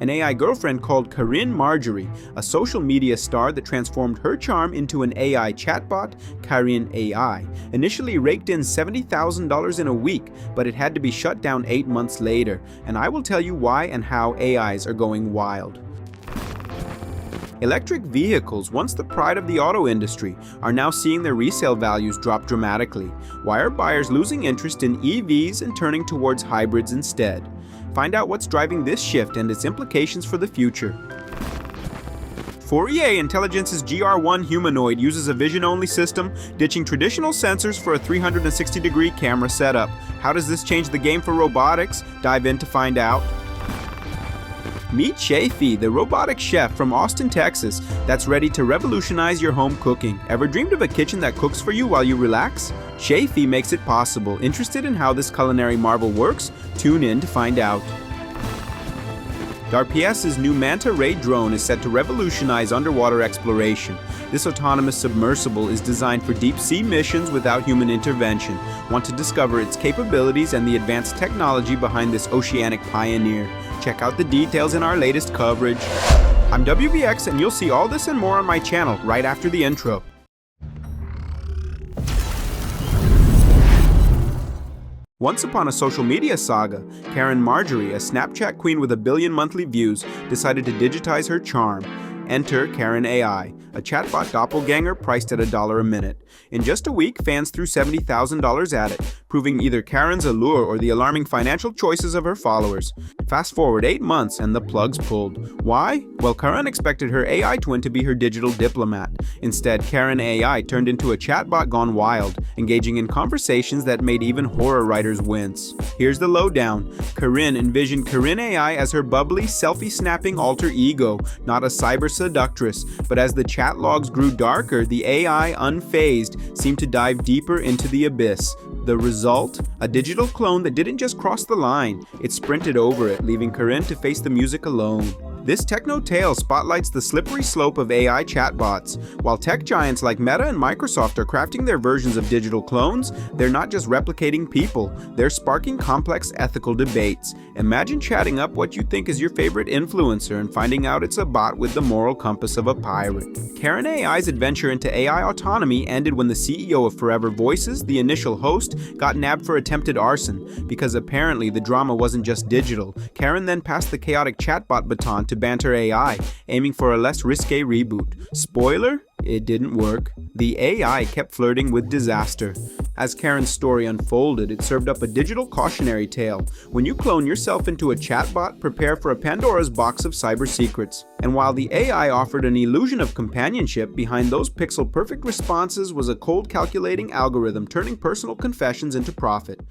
an AI girlfriend called Corinne Marjorie, a social media star that transformed her charm into an AI chatbot, Corinne AI. Initially raked in $70,000 in a week, but it had to be shut down 8 months later, and I will tell you why and how AIs are going wild. Electric vehicles, once the pride of the auto industry, are now seeing their resale values drop dramatically. Why are buyers losing interest in EVs and turning towards hybrids instead? Find out what's driving this shift and its implications for the future. Fourier Intelligence's GR1 humanoid uses a vision-only system, ditching traditional sensors for a 360-degree camera setup. How does this change the game for robotics? Dive in to find out. Meet Chefy, the robotic chef from Austin, Texas, that's ready to revolutionize your home cooking. Ever dreamed of a kitchen that cooks for you while you relax? Chefy makes it possible. Interested in how this culinary marvel works? Tune in to find out. DARPA's new Manta Ray drone is set to revolutionize underwater exploration. This autonomous submersible is designed for deep-sea missions without human intervention. Want to discover its capabilities and the advanced technology behind this oceanic pioneer? Check out the details in our latest coverage. I'm WBX, and you'll see all this and more on my channel right after the intro. Once upon a social media saga, Corinne Marjorie, a Snapchat queen with 1 billion monthly views, decided to digitize her charm. Enter Corinne AI, a chatbot doppelganger priced at $1 a minute. In just a week, fans threw $70,000 at it, proving either Corinne's allure or the alarming financial choices of her followers. Fast forward 8 months and the plug's pulled. Why? Well, Corinne expected her AI twin to be her digital diplomat. Instead, Corinne AI turned into a chatbot gone wild, engaging in conversations that made even horror writers wince. Here's the lowdown. Corinne envisioned Corinne AI as her bubbly, selfie-snapping alter ego, not a cyber seductress, but as the chat logs grew darker, the AI, unfazed, seemed to dive deeper into the abyss. The result? A digital clone that didn't just cross the line, it sprinted over it, leaving Corinne to face the music alone. This techno tale spotlights the slippery slope of AI chatbots. While tech giants like Meta and Microsoft are crafting their versions of digital clones, they're not just replicating people, they're sparking complex ethical debates. Imagine chatting up what you think is your favorite influencer and finding out it's a bot with the moral compass of a pirate. Corinne AI's adventure into AI autonomy ended when the CEO of Forever Voices, the initial host, got nabbed for attempted arson. Because apparently the drama wasn't just digital, Corinne then passed the chaotic chatbot baton to Banter AI, aiming for a less risque reboot. Spoiler? It didn't work. The AI kept flirting with disaster. As Corinne's story unfolded, it served up a digital cautionary tale. When you clone yourself into a chatbot, prepare for a Pandora's box of cyber secrets. And while the AI offered an illusion of companionship, behind those pixel-perfect responses was a cold calculating algorithm turning personal confessions into profit.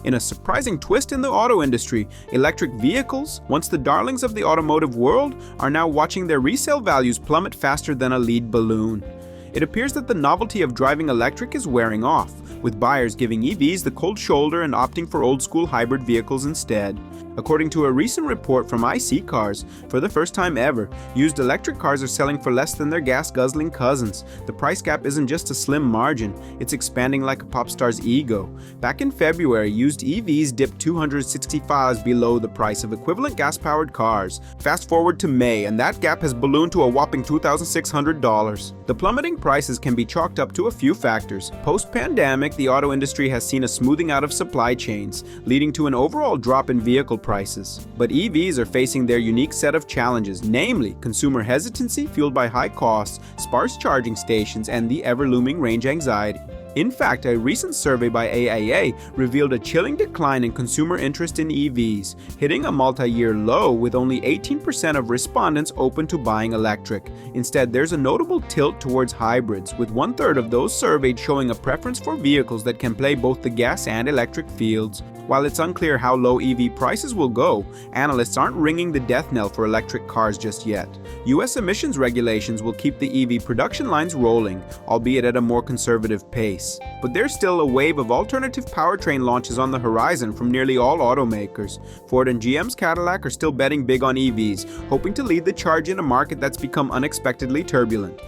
In a surprising twist in the auto industry, electric vehicles, once the darlings of the automotive world, are now watching their resale values plummet faster than a lead balloon. It appears that the novelty of driving electric is wearing off, with buyers giving EVs the cold shoulder and opting for old-school hybrid vehicles instead. According to a recent report from iSeeCars, for the first time ever, used electric cars are selling for less than their gas-guzzling cousins. The price gap isn't just a slim margin, it's expanding like a pop star's ego. Back in February, used EVs dipped $265 below the price of equivalent gas-powered cars. Fast forward to May, and that gap has ballooned to a whopping $2,600. The plummeting prices can be chalked up to a few factors. Post-pandemic, the auto industry has seen a smoothing out of supply chains, leading to an overall drop in vehicle prices. But EVs are facing their unique set of challenges, namely consumer hesitancy fueled by high costs, sparse charging stations, and the ever-looming range anxiety. In fact, a recent survey by AIA revealed a chilling decline in consumer interest in EVs, hitting a multi-year low with only 18% of respondents open to buying electric. Instead, there's a notable tilt towards hybrids, with 1/3 of those surveyed showing a preference for vehicles that can play both the gas and electric fields. While it's unclear how low EV prices will go, analysts aren't ringing the death knell for electric cars just yet. US emissions regulations will keep the EV production lines rolling, albeit at a more conservative pace. But there's still a wave of alternative powertrain launches on the horizon from nearly all automakers. Ford and GM's Cadillac are still betting big on EVs, hoping to lead the charge in a market that's become unexpectedly turbulent.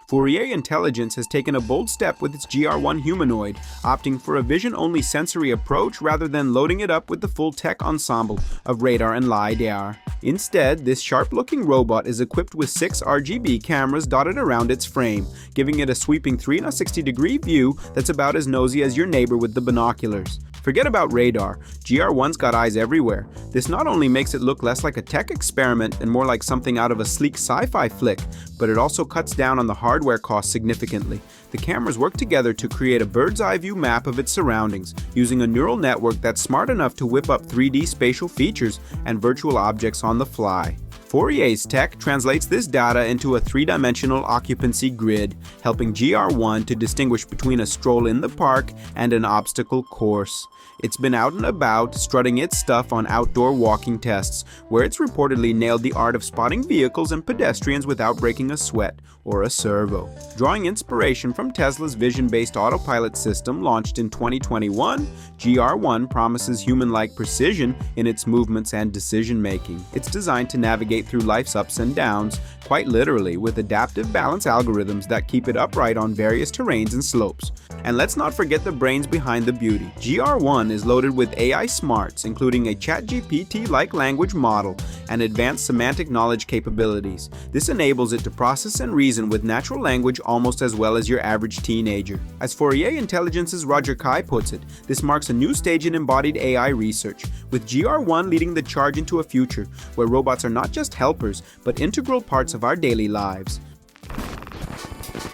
Fourier Intelligence has taken a bold step with its GR1 humanoid, opting for a vision-only sensory approach rather than loading it up with the full tech ensemble of radar and LiDAR. Instead, this sharp-looking robot is equipped with 6 RGB cameras dotted around its frame, giving it a sweeping 360-degree view that's about as nosy as your neighbor with the binoculars. Forget about radar, GR1's got eyes everywhere. This not only makes it look less like a tech experiment and more like something out of a sleek sci-fi flick, but it also cuts down on the hardware cost significantly. The cameras work together to create a bird's-eye view map of its surroundings, using a neural network that's smart enough to whip up 3D spatial features and virtual objects on the fly. Fourier's tech translates this data into a 3-dimensional occupancy grid, helping GR1 to distinguish between a stroll in the park and an obstacle course. It's been out and about, strutting its stuff on outdoor walking tests, where it's reportedly nailed the art of spotting vehicles and pedestrians without breaking a sweat or a servo. Drawing inspiration from Tesla's vision-based autopilot system launched in 2021, GR1 promises human-like precision in its movements and decision-making. It's designed to navigate through life's ups and downs, quite literally, with adaptive balance algorithms that keep it upright on various terrains and slopes. And let's not forget the brains behind the beauty. GR1 is loaded with AI smarts, including a ChatGPT-like language model and advanced semantic knowledge capabilities. This enables it to process and reason with natural language almost as well as your average teenager. As Fourier Intelligence's Roger Kai puts it, this marks a new stage in embodied AI research, with GR1 leading the charge into a future where robots are not just helpers, but integral parts of our daily lives.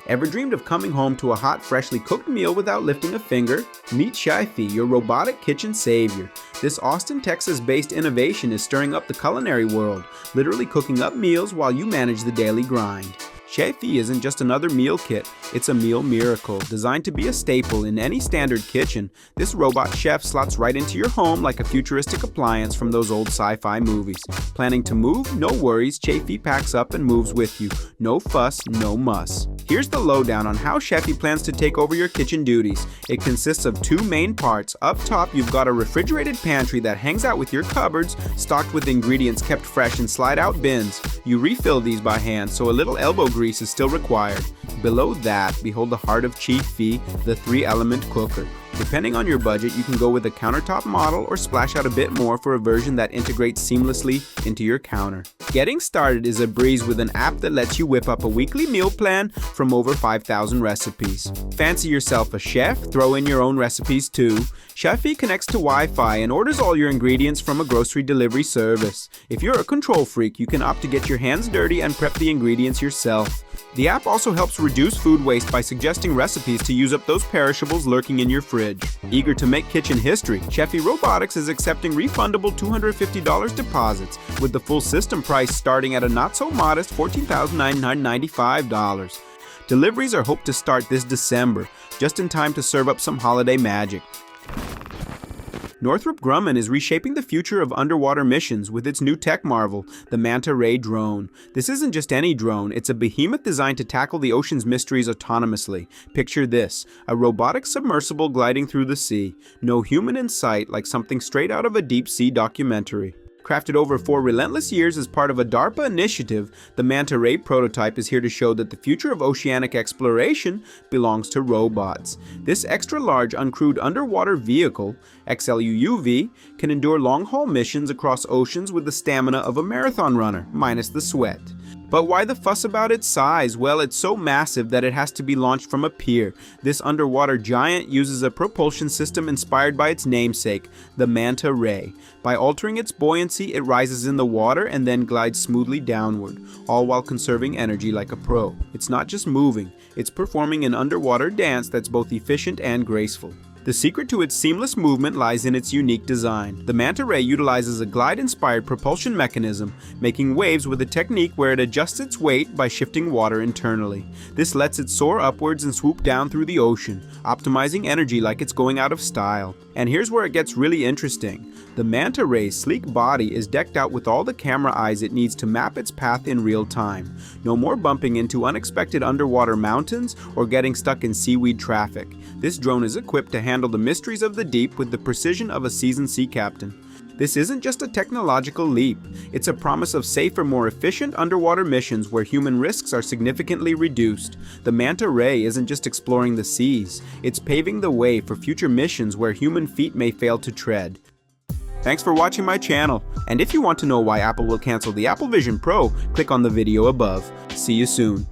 Ever dreamed of coming home to a hot, freshly cooked meal without lifting a finger? Meet Chefy, your robotic kitchen savior. This Austin, Texas-based innovation is stirring up the culinary world, literally cooking up meals while you manage the daily grind. Chefy isn't just another meal kit, it's a meal miracle. Designed to be a staple in any standard kitchen, this robot chef slots right into your home like a futuristic appliance from those old sci-fi movies. Planning to move? No worries, Chefy packs up and moves with you. No fuss, no muss. Here's the lowdown on how Chefy plans to take over your kitchen duties. It consists of 2 main parts. Up top, you've got a refrigerated pantry that hangs out with your cupboards, stocked with ingredients kept fresh in slide-out bins. You refill these by hand, so a little elbow grease is still required. Below that, behold the heart of Chefy, the 3-element cooker. Depending on your budget, you can go with a countertop model or splash out a bit more for a version that integrates seamlessly into your counter. Getting started is a breeze with an app that lets you whip up a weekly meal plan from over 5,000 recipes. Fancy yourself a chef? Throw in your own recipes too. Chefy connects to Wi-Fi and orders all your ingredients from a grocery delivery service. If you're a control freak, you can opt to get your hands dirty and prep the ingredients yourself. The app also helps reduce food waste by suggesting recipes to use up those perishables lurking in your fridge. Eager to make kitchen history, Chefy Robotics is accepting refundable $250 deposits, with the full system price starting at a not-so-modest $14,995. Deliveries are hoped to start this December, just in time to serve up some holiday magic. Northrop Grumman is reshaping the future of underwater missions with its new tech marvel, the Manta Ray drone. This isn't just any drone, it's a behemoth designed to tackle the ocean's mysteries autonomously. Picture this, a robotic submersible gliding through the sea. No human in sight, like something straight out of a deep-sea documentary. Crafted over 4 relentless years as part of a DARPA initiative, the Manta Ray prototype is here to show that the future of oceanic exploration belongs to robots. This extra-large uncrewed underwater vehicle, XLUUV, can endure long-haul missions across oceans with the stamina of a marathon runner, minus the sweat. But why the fuss about its size? Well, it's so massive that it has to be launched from a pier. This underwater giant uses a propulsion system inspired by its namesake, the Manta Ray. By altering its buoyancy, it rises in the water and then glides smoothly downward, all while conserving energy like a pro. It's not just moving, it's performing an underwater dance that's both efficient and graceful. The secret to its seamless movement lies in its unique design. The Manta Ray utilizes a glide-inspired propulsion mechanism, making waves with a technique where it adjusts its weight by shifting water internally. This lets it soar upwards and swoop down through the ocean, optimizing energy like it's going out of style. And here's where it gets really interesting. The Manta Ray's sleek body is decked out with all the camera eyes it needs to map its path in real time. No more bumping into unexpected underwater mountains or getting stuck in seaweed traffic. This drone is equipped to handle the mysteries of the deep with the precision of a seasoned sea captain. This isn't just a technological leap, it's a promise of safer, more efficient underwater missions where human risks are significantly reduced. The Manta Ray isn't just exploring the seas, it's paving the way for future missions where human feet may fail to tread. Thanks for watching my channel, and if you want to know why Apple will cancel the Apple Vision Pro, click on the video above. See you soon.